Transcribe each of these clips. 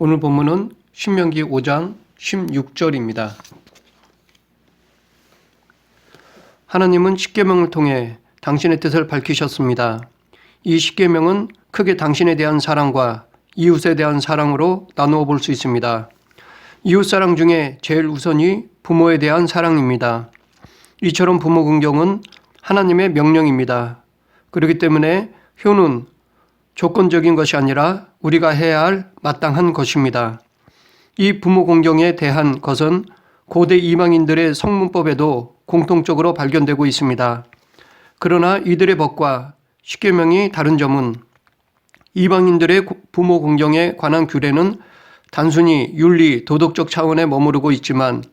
오늘 본문은 신명기 5장 16절입니다. 하나님은 십계명을 통해 당신의 뜻을 밝히셨습니다. 이 십계명은 크게 당신에 대한 사랑과 이웃에 대한 사랑으로 나누어 볼 수 있습니다. 이웃사랑 중에 제일 우선이 부모에 대한 사랑입니다. 이처럼 부모 긍정은 하나님의 명령입니다. 그렇기 때문에 효는 조건적인 것이 아니라 우리가 해야 할 마땅한 것입니다. 이 부모 공경에 대한 것은 고대 이방인들의 성문법에도 공통적으로 발견되고 있습니다. 그러나 이들의 법과 십계명이 다른 점은 이방인들의 부모 공경에 관한 규례는 단순히 윤리, 도덕적 차원에 머무르고 있지만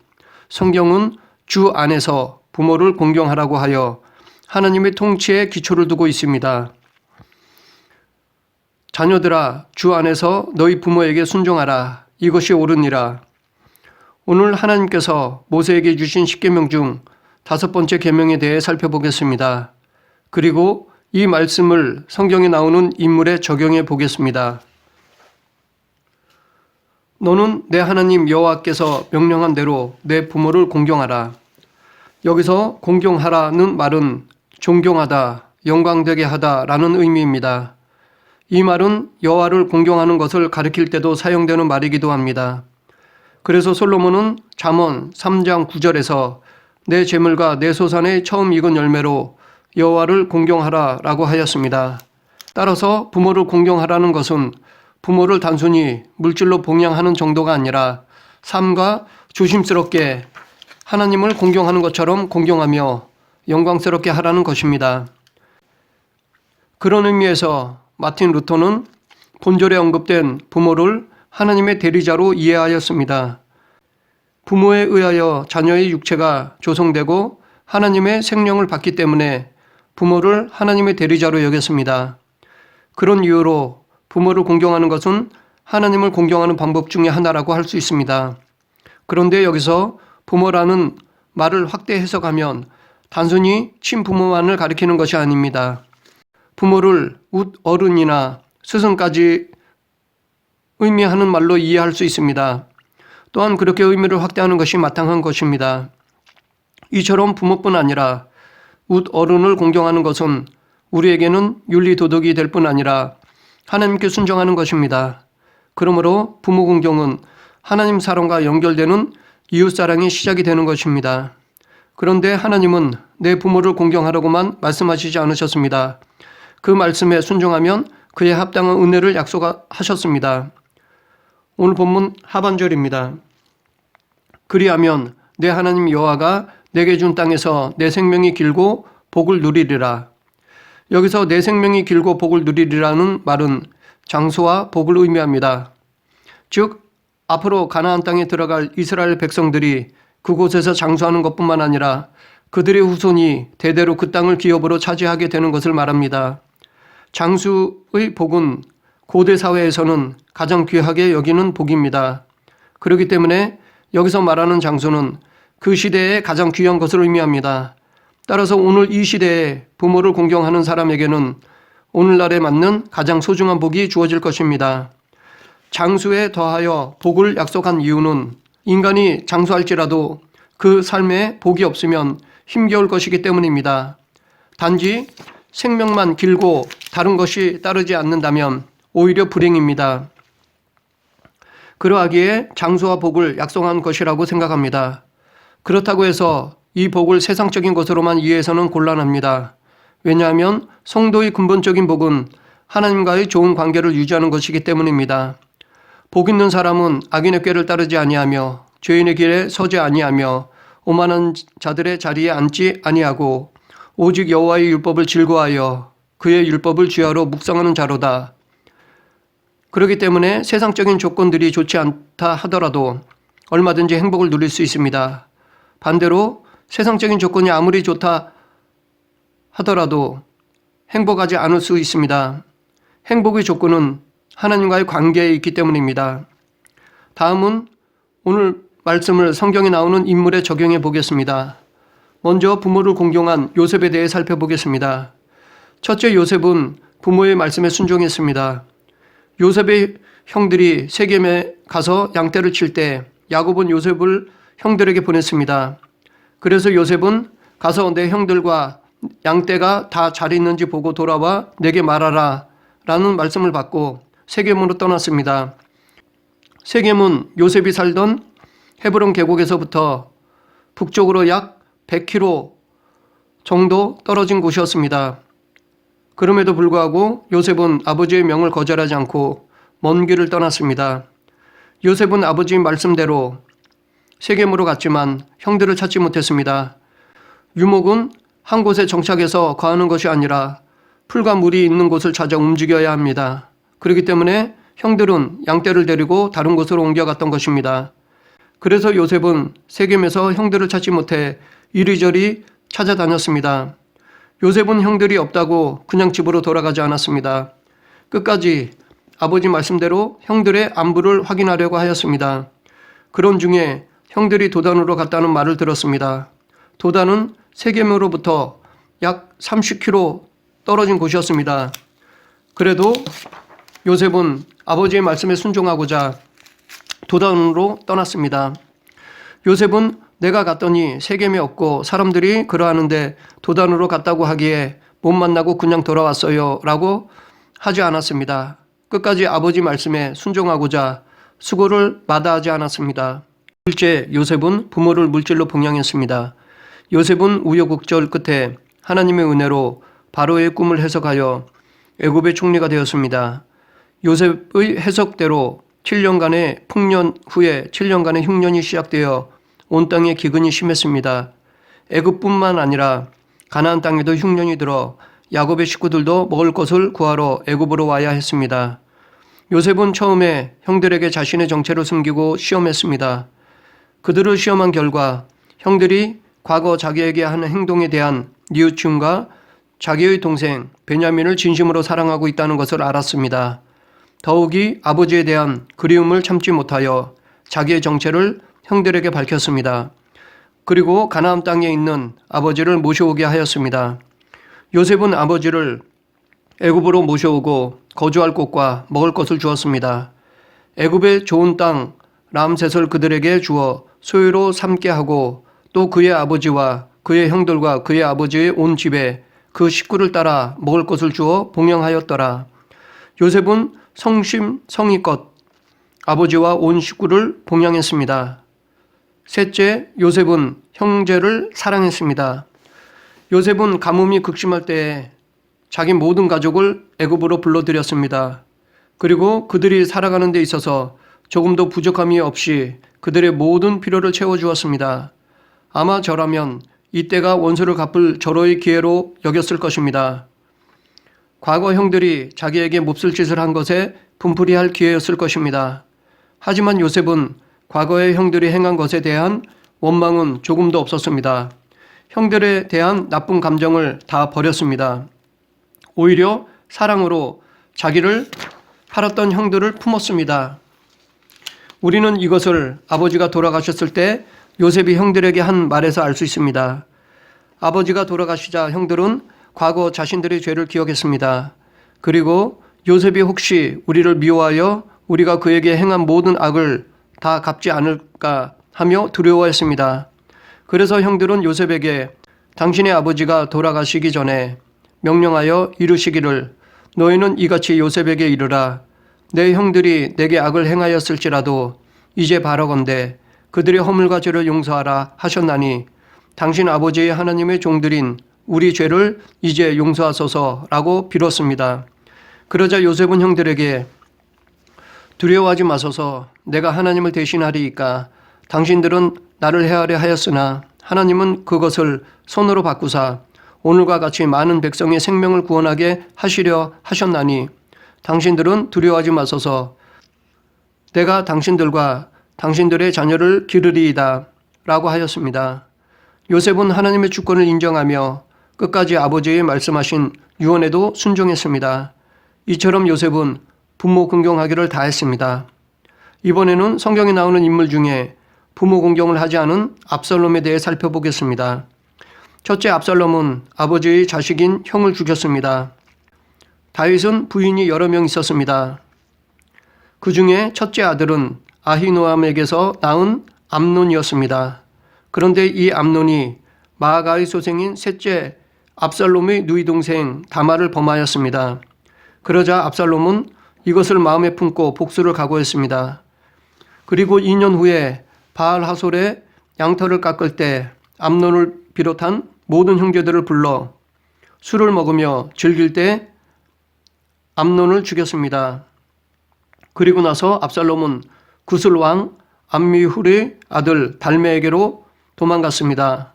성경은 주 안에서 부모를 공경하라고 하여 하나님의 통치에 기초를 두고 있습니다. 자녀들아, 주 안에서 너희 부모에게 순종하라. 이것이 옳으니라. 오늘 하나님께서 모세에게 주신 십계명 중 5번째 계명에 대해 살펴보겠습니다. 그리고 이 말씀을 성경에 나오는 인물에 적용해 보겠습니다. 너는 내 하나님 여호와께서 명령한 대로 내 부모를 공경하라. 여기서 공경하라는 말은 존경하다, 영광되게 하다라는 의미입니다. 이 말은 여호와를 공경하는 것을 가리킬 때도 사용되는 말이기도 합니다. 그래서 솔로몬은 잠언 3장 9절에서 내 재물과 내 소산의 처음 익은 열매로 여호와를 공경하라라고 하였습니다. 따라서 부모를 공경하라는 것은 부모를 단순히 물질로 봉양하는 정도가 아니라 삶과 조심스럽게 하나님을 공경하는 것처럼 공경하며 영광스럽게 하라는 것입니다. 그런 의미에서 마틴 루터는 본절에 언급된 부모를 하나님의 대리자로 이해하였습니다. 부모에 의하여 자녀의 육체가 조성되고 하나님의 생명을 받기 때문에 부모를 하나님의 대리자로 여겼습니다. 그런 이유로 부모를 공경하는 것은 하나님을 공경하는 방법 중에 하나라고 할 수 있습니다. 그런데 여기서 부모라는 말을 확대 해석하면 단순히 친부모만을 가리키는 것이 아닙니다. 부모를 웃어른이나 스승까지 의미하는 말로 이해할 수 있습니다. 또한 그렇게 의미를 확대하는 것이 마땅한 것입니다. 이처럼 부모뿐 아니라 웃어른을 공경하는 것은 우리에게는 윤리 도덕이 될 뿐 아니라 하나님께 순종하는 것입니다. 그러므로 부모 공경은 하나님 사랑과 연결되는 이웃사랑의 시작이 되는 것입니다. 그런데 하나님은 내 부모를 공경하라고만 말씀하시지 않으셨습니다. 그 말씀에 순종하면 그에 합당한 은혜를 약속하셨습니다. 오늘 본문 하반절입니다. 그리하면 내 하나님 여호와가 내게 준 땅에서 내 생명이 길고 복을 누리리라. 여기서 내 생명이 길고 복을 누리리라는 말은 장수와 복을 의미합니다. 즉 앞으로 가나안 땅에 들어갈 이스라엘 백성들이 그곳에서 장수하는 것뿐만 아니라 그들의 후손이 대대로 그 땅을 기업으로 차지하게 되는 것을 말합니다. 장수의 복은 고대 사회에서는 가장 귀하게 여기는 복입니다. 그렇기 때문에 여기서 말하는 장수는 그 시대에 가장 귀한 것을 의미합니다. 따라서 오늘 이 시대에 부모를 공경하는 사람에게는 오늘날에 맞는 가장 소중한 복이 주어질 것입니다. 장수에 더하여 복을 약속한 이유는 인간이 장수할지라도 그 삶에 복이 없으면 힘겨울 것이기 때문입니다. 단지 생명만 길고 다른 것이 따르지 않는다면 오히려 불행입니다. 그러하기에 장수와 복을 약속한 것이라고 생각합니다. 그렇다고 해서 이 복을 세상적인 것으로만 이해해서는 곤란합니다. 왜냐하면 성도의 근본적인 복은 하나님과의 좋은 관계를 유지하는 것이기 때문입니다. 복 있는 사람은 악인의 꾀를 따르지 아니하며 죄인의 길에 서지 아니하며 오만한 자들의 자리에 앉지 아니하고 오직 여호와의 율법을 즐거워하여 그의 율법을 주야로 묵상하는 자로다. 그렇기 때문에 세상적인 조건들이 좋지 않다 하더라도 얼마든지 행복을 누릴 수 있습니다. 반대로 세상적인 조건이 아무리 좋다 하더라도 행복하지 않을 수 있습니다. 행복의 조건은 하나님과의 관계에 있기 때문입니다. 다음은 오늘 말씀을 성경에 나오는 인물에 적용해 보겠습니다. 먼저 부모를 공경한 요셉에 대해 살펴보겠습니다. 첫째, 요셉은 부모의 말씀에 순종했습니다. 요셉의 형들이 세겜에 가서 양떼를 칠 때 야곱은 요셉을 형들에게 보냈습니다. 그래서 요셉은 가서 내 형들과 양떼가 다 잘 있는지 보고 돌아와 내게 말하라 라는 말씀을 받고 세겜으로 떠났습니다. 세겜은 요셉이 살던 헤브론 계곡에서부터 북쪽으로 약 100km 정도 떨어진 곳이었습니다. 그럼에도 불구하고 요셉은 아버지의 명을 거절하지 않고 먼 길을 떠났습니다. 요셉은 아버지의 말씀대로 세겜으로 갔지만 형들을 찾지 못했습니다. 유목은 한 곳에 정착해서 거하는 것이 아니라 풀과 물이 있는 곳을 찾아 움직여야 합니다. 그렇기 때문에 형들은 양떼를 데리고 다른 곳으로 옮겨갔던 것입니다. 그래서 요셉은 세겜에서 형들을 찾지 못해 이리저리 찾아다녔습니다. 요셉은 형들이 없다고 그냥 집으로 돌아가지 않았습니다. 끝까지 아버지 말씀대로 형들의 안부를 확인하려고 하였습니다. 그런 중에 형들이 도단으로 갔다는 말을 들었습니다. 도단은 세겜으로부터 약 30km 떨어진 곳이었습니다. 그래도 요셉은 아버지의 말씀에 순종하고자 도단으로 떠났습니다. 요셉은 내가 갔더니 세겜이 없고 사람들이 그러하는데 도단으로 갔다고 하기에 못 만나고 그냥 돌아왔어요 라고 하지 않았습니다. 끝까지 아버지 말씀에 순종하고자 수고를 마다하지 않았습니다. 실제 요셉은 부모를 물질로 봉양했습니다. 요셉은 우여곡절 끝에 하나님의 은혜로 바로의 꿈을 해석하여 애굽의 총리가 되었습니다. 요셉의 해석대로 7년간의 풍년 후에 7년간의 흉년이 시작되어 온 땅에 기근이 심했습니다. 애굽뿐만 아니라 가나안 땅에도 흉년이 들어 야곱의 식구들도 먹을 것을 구하러 애굽으로 와야 했습니다. 요셉은 처음에 형들에게 자신의 정체를 숨기고 시험했습니다. 그들을 시험한 결과 형들이 과거 자기에게 한 행동에 대한 뉘우침과 자기의 동생 베냐민을 진심으로 사랑하고 있다는 것을 알았습니다. 더욱이 아버지에 대한 그리움을 참지 못하여 자기의 정체를 형들에게 밝혔습니다. 그리고 가나안 땅에 있는 아버지를 모셔오게 하였습니다. 요셉은 아버지를 애굽으로 모셔오고 거주할 곳과 먹을 것을 주었습니다. 애굽의 좋은 땅 람셋을 그들에게 주어 소유로 삼게 하고 또 그의 아버지와 그의 형들과 그의 아버지의 온 집에 그 식구를 따라 먹을 것을 주어 봉양하였더라. 요셉은 성심성의껏 아버지와 온 식구를 봉양했습니다. 셋째, 요셉은 형제를 사랑했습니다. 요셉은 가뭄이 극심할 때에 자기 모든 가족을 애굽으로 불러들였습니다. 그리고 그들이 살아가는 데 있어서 조금도 부족함이 없이 그들의 모든 필요를 채워주었습니다. 아마 저라면 이때가 원수를 갚을 절호의 기회로 여겼을 것입니다. 과거 형들이 자기에게 몹쓸 짓을 한 것에 분풀이할 기회였을 것입니다. 하지만 요셉은 과거의 형들이 행한 것에 대한 원망은 조금도 없었습니다. 형들에 대한 나쁜 감정을 다 버렸습니다. 오히려 사랑으로 자기를 팔았던 형들을 품었습니다. 우리는 이것을 아버지가 돌아가셨을 때 요셉이 형들에게 한 말에서 알 수 있습니다. 아버지가 돌아가시자 형들은 과거 자신들의 죄를 기억했습니다. 그리고 요셉이 혹시 우리를 미워하여 우리가 그에게 행한 모든 악을 다 갚지 않을까 하며 두려워했습니다. 그래서 형들은 요셉에게 당신의 아버지가 돌아가시기 전에 명령하여 이르시기를 너희는 이같이 요셉에게 이르라. 내 형들이 내게 악을 행하였을지라도 이제 바라건대 그들의 허물과 죄를 용서하라 하셨나니 당신 아버지의 하나님의 종들인 우리 죄를 이제 용서하소서라고 빌었습니다. 그러자 요셉은 형들에게 두려워하지 마소서 내가 하나님을 대신하리이까 당신들은 나를 해하려 하였으나 하나님은 그것을 손으로 바꾸사 오늘과 같이 많은 백성의 생명을 구원하게 하시려 하셨나니 당신들은 두려워하지 마소서 내가 당신들과 당신들의 자녀를 기르리이다 라고 하였습니다. 요셉은 하나님의 주권을 인정하며 끝까지 아버지의 말씀하신 유언에도 순종했습니다. 이처럼 요셉은 부모 공경하기를 다했습니다. 이번에는 성경에 나오는 인물 중에 부모 공경을 하지 않은 압살롬에 대해 살펴보겠습니다. 첫째, 압살롬은 아버지의 자식인 형을 죽였습니다. 다윗은 부인이 여러 명 있었습니다. 그 중에 첫째 아들은 아히노암에게서 낳은 암논이었습니다. 그런데 이 암논이 마아가의 소생인 셋째 압살롬의 누이 동생 다말을 범하였습니다. 그러자 압살롬은 이것을 마음에 품고 복수를 각오했습니다. 그리고 2년 후에 바알 하솔의 양털을 깎을 때 암논을 비롯한 모든 형제들을 불러 술을 먹으며 즐길 때 암논을 죽였습니다. 그리고 나서 압살롬은 구슬 왕 암미훌의 아들 달메에게로 도망갔습니다.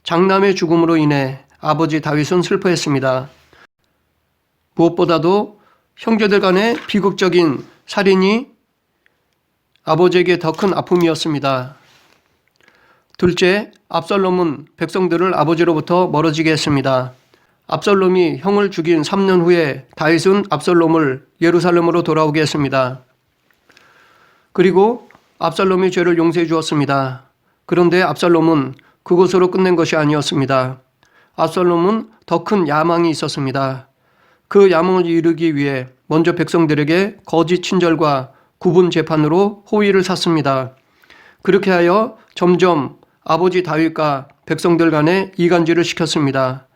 장남의 죽음으로 인해 아버지 다윗은 슬퍼했습니다. 무엇보다도 형제들 간의 비극적인 살인이 아버지에게 더 큰 아픔이었습니다. 둘째, 압살롬은 백성들을 아버지로부터 멀어지게 했습니다. 압살롬이 형을 죽인 3년 후에 다윗은 압살롬을 예루살렘으로 돌아오게 했습니다. 그리고 압살롬이 죄를 용서해 주었습니다. 그런데 압살롬은 그것으로 끝낸 것이 아니었습니다. 압살롬은 더 큰 야망이 있었습니다. 그 야망을 이루기 위해 먼저 백성들에게 거짓 친절과 구분 재판으로 호의를 샀습니다. 그렇게 하여 점점 아버지 다윗과 백성들 간에 이간질을 시켰습니다.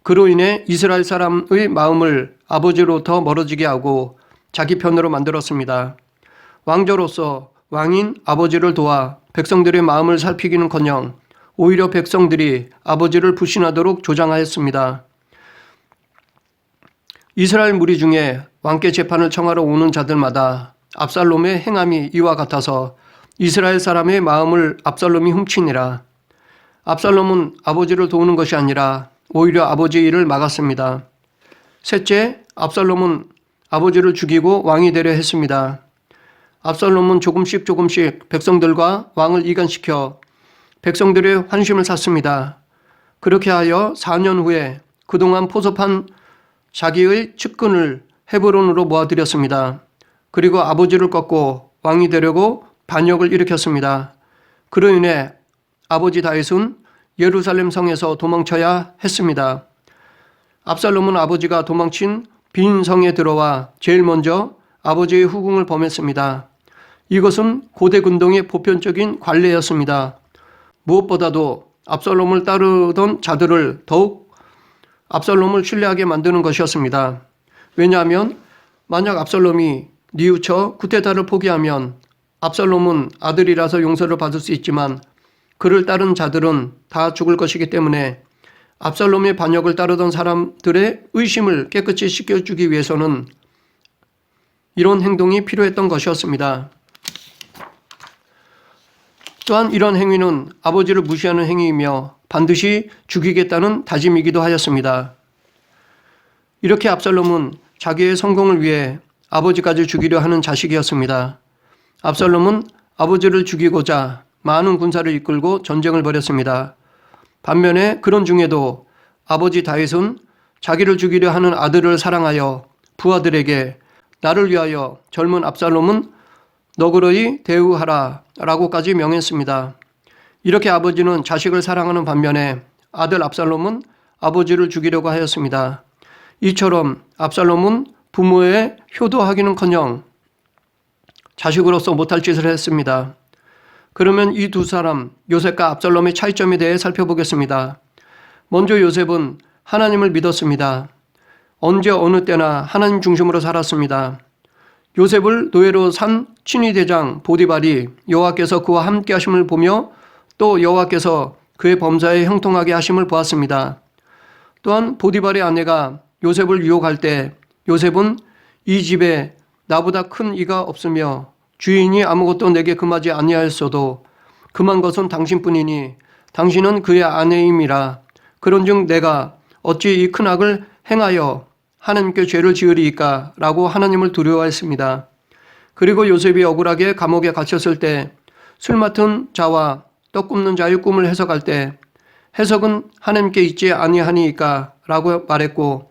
그로 인해 이스라엘 사람의 마음을 아버지로부터 멀어지게 하고 자기 편으로 만들었습니다. 왕조로서 왕인 아버지를 도와 백성들의 마음을 살피기는커녕 오히려 백성들이 아버지를 불신하도록 조장하였습니다. 이스라엘 무리 중에 왕께 재판을 청하러 오는 자들마다 압살롬의 행함이 이와 같아서 이스라엘 사람의 마음을 압살롬이 훔치니라. 압살롬은 아버지를 도우는 것이 아니라 오히려 아버지의 일을 막았습니다. 셋째, 압살롬은 아버지를 죽이고 왕이 되려 했습니다. 압살롬은 조금씩 백성들과 왕을 이간시켜 백성들의 환심을 샀습니다. 그렇게 하여 4년 후에 그동안 포섭한 자기의 측근을 헤브론으로 모아들였습니다. 그리고 아버지를 꺾고 왕이 되려고 반역을 일으켰습니다. 그로 인해 아버지 다윗은 예루살렘 성에서 도망쳐야 했습니다. 압살롬은 아버지가 도망친 빈 성에 들어와 제일 먼저 아버지의 후궁을 범했습니다. 이것은 고대 군동의 보편적인 관례였습니다. 무엇보다도 압살롬을 따르던 자들을 더욱 압살롬을 신뢰하게 만드는 것이었습니다. 왜냐하면 만약 압살롬이 뉘우쳐 쿠데타를 포기하면 압살롬은 아들이라서 용서를 받을 수 있지만 그를 따른 자들은 다 죽을 것이기 때문에 압살롬의 반역을 따르던 사람들의 의심을 깨끗이 씻겨주기 위해서는 이런 행동이 필요했던 것이었습니다. 또한 이런 행위는 아버지를 무시하는 행위이며 반드시 죽이겠다는 다짐이기도 하였습니다. 이렇게 압살롬은 자기의 성공을 위해 아버지까지 죽이려 하는 자식이었습니다. 압살롬은 아버지를 죽이고자 많은 군사를 이끌고 전쟁을 벌였습니다. 반면에 그런 중에도 아버지 다윗은 자기를 죽이려 하는 아들을 사랑하여 부하들에게 나를 위하여 젊은 압살롬은 너그러이 대우하라 라고까지 명했습니다. 이렇게 아버지는 자식을 사랑하는 반면에 아들 압살롬은 아버지를 죽이려고 하였습니다. 이처럼 압살롬은 부모의 효도하기는커녕 자식으로서 못할 짓을 했습니다. 그러면 이 두 사람 요셉과 압살롬의 차이점에 대해 살펴보겠습니다. 먼저 요셉은 하나님을 믿었습니다. 언제 어느 때나 하나님 중심으로 살았습니다. 요셉을 노예로 산 친위대장 보디발이 여호와께서 그와 함께 하심을 보며 또 여호와께서 그의 범사에 형통하게 하심을 보았습니다. 또한 보디발의 아내가 요셉을 유혹할 때 요셉은 이 집에 나보다 큰 이가 없으며 주인이 아무것도 내게 금하지 아니하였어도 금한 것은 당신뿐이니 당신은 그의 아내임이라. 그런즉 내가 어찌 이 큰 악을 행하여 하나님께 죄를 지으리이까 라고 하나님을 두려워했습니다. 그리고 요셉이 억울하게 감옥에 갇혔을 때 술 맡은 자와 떡 굽는 자의 꿈을 해석할 때 해석은 하나님께 있지 아니하니이까 라고 말했고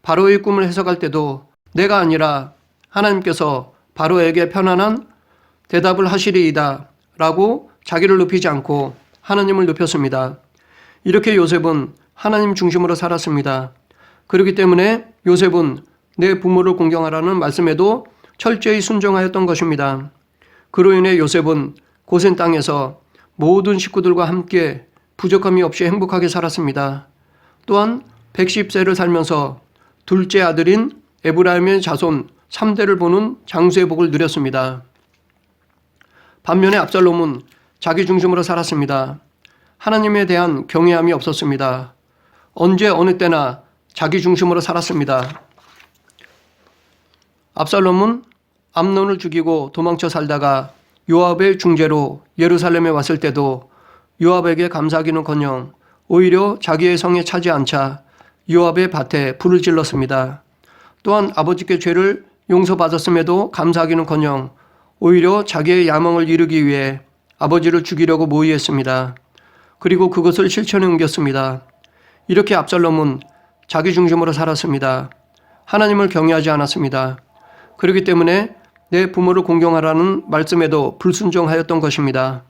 바로의 꿈을 해석할 때도 내가 아니라 하나님께서 바로에게 편안한 대답을 하시리이다 라고 자기를 높이지 않고 하나님을 높였습니다. 이렇게 요셉은 하나님 중심으로 살았습니다. 그렇기 때문에 요셉은 내 부모를 공경하라는 말씀에도 철저히 순종하였던 것입니다. 그로 인해 요셉은 고센 땅에서 모든 식구들과 함께 부족함이 없이 행복하게 살았습니다. 또한 110세를 살면서 둘째 아들인 에브라임의 자손 3대를 보는 장수의 복을 누렸습니다. 반면에 압살롬은 자기 중심으로 살았습니다. 하나님에 대한 경외함이 없었습니다. 언제 어느 때나 자기 중심으로 살았습니다. 압살롬은 암논을 죽이고 도망쳐 살다가 요압의 중재로 예루살렘에 왔을 때도 요압에게 감사하기는커녕 오히려 자기의 성에 차지 않자 요압의 밭에 불을 질렀습니다. 또한 아버지께 죄를 용서받았음에도 감사하기는커녕 오히려 자기의 야망을 이루기 위해 아버지를 죽이려고 모의했습니다. 그리고 그것을 실천에 옮겼습니다. 이렇게 압살롬은 자기 중심으로 살았습니다. 하나님을 경외하지 않았습니다. 그렇기 때문에 내 부모를 공경하라는 말씀에도 불순종하였던 것입니다.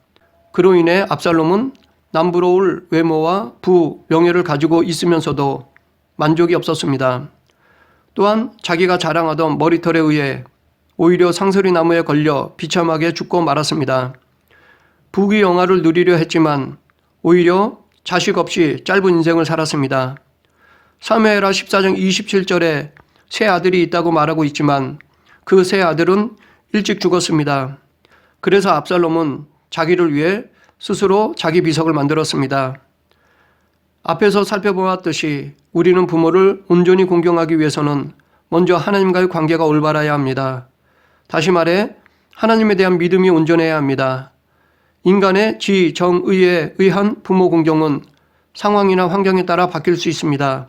그로 인해 압살롬은 남부러울 외모와 부, 명예를 가지고 있으면서도 만족이 없었습니다. 또한 자기가 자랑하던 머리털에 의해 오히려 상서리 나무에 걸려 비참하게 죽고 말았습니다. 부귀 영화를 누리려 했지만 오히려 자식 없이 짧은 인생을 살았습니다. 사무엘하 14장 27절에 세 아들이 있다고 말하고 있지만 그 세 아들은 일찍 죽었습니다. 그래서 압살롬은 자기를 위해 스스로 자기 비석을 만들었습니다. 앞에서 살펴보았듯이 우리는 부모를 온전히 공경하기 위해서는 먼저 하나님과의 관계가 올바라야 합니다. 다시 말해 하나님에 대한 믿음이 온전해야 합니다. 인간의 지, 정, 의에 의한 부모 공경은 상황이나 환경에 따라 바뀔 수 있습니다.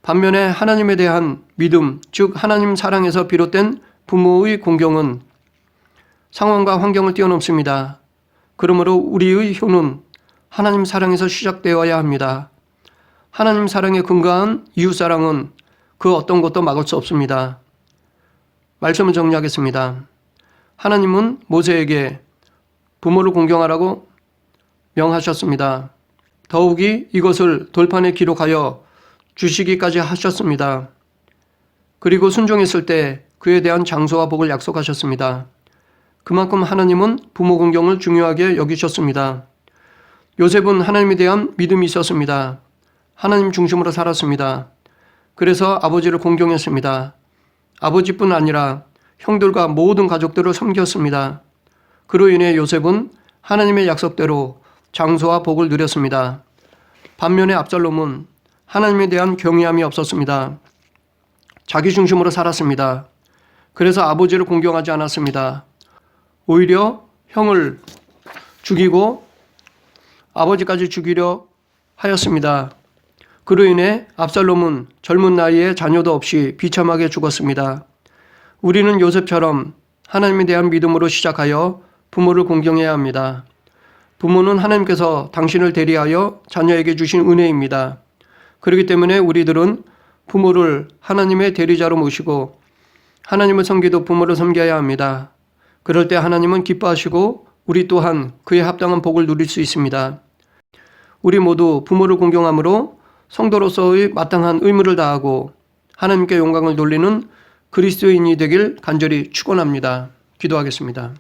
반면에 하나님에 대한 믿음, 즉 하나님 사랑에서 비롯된 부모의 공경은 상황과 환경을 뛰어넘습니다. 그러므로 우리의 효는 하나님 사랑에서 시작되어야 합니다. 하나님 사랑에 근거한 이웃사랑은 그 어떤 것도 막을 수 없습니다. 말씀을 정리하겠습니다. 하나님은 모세에게 부모를 공경하라고 명하셨습니다. 더욱이 이것을 돌판에 기록하여 주시기까지 하셨습니다. 그리고 순종했을 때 그에 대한 장소와 복을 약속하셨습니다. 그만큼 하나님은 부모 공경을 중요하게 여기셨습니다. 요셉은 하나님에 대한 믿음이 있었습니다. 하나님 중심으로 살았습니다. 그래서 아버지를 공경했습니다. 아버지뿐 아니라 형들과 모든 가족들을 섬겼습니다. 그로 인해 요셉은 하나님의 약속대로 장소와 복을 누렸습니다. 반면에 압살롬은 하나님에 대한 경외함이 없었습니다. 자기 중심으로 살았습니다. 그래서 아버지를 공경하지 않았습니다. 오히려 형을 죽이고 아버지까지 죽이려 하였습니다. 그로 인해 압살롬은 젊은 나이에 자녀도 없이 비참하게 죽었습니다. 우리는 요셉처럼 하나님에 대한 믿음으로 시작하여 부모를 공경해야 합니다. 부모는 하나님께서 당신을 대리하여 자녀에게 주신 은혜입니다. 그렇기 때문에 우리들은 부모를 하나님의 대리자로 모시고 하나님을 섬기도 부모를 섬겨야 합니다. 그럴 때 하나님은 기뻐하시고 우리 또한 그에 합당한 복을 누릴 수 있습니다. 우리 모두 부모를 공경함으로 성도로서의 마땅한 의무를 다하고 하나님께 영광을 돌리는 그리스도인이 되길 간절히 축원합니다. 기도하겠습니다.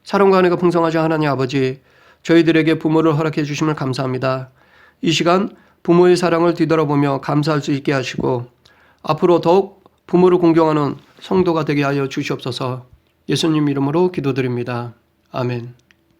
사랑과 은혜가 풍성하신 하나님 아버지, 저희들에게 부모를 허락해 주심을 감사합니다. 이 시간 부모의 사랑을 뒤돌아보며 감사할 수 있게 하시고 앞으로 더욱 부모를 공경하는 성도가 되게 하여 주시옵소서. 예수님 이름으로 기도드립니다. 아멘.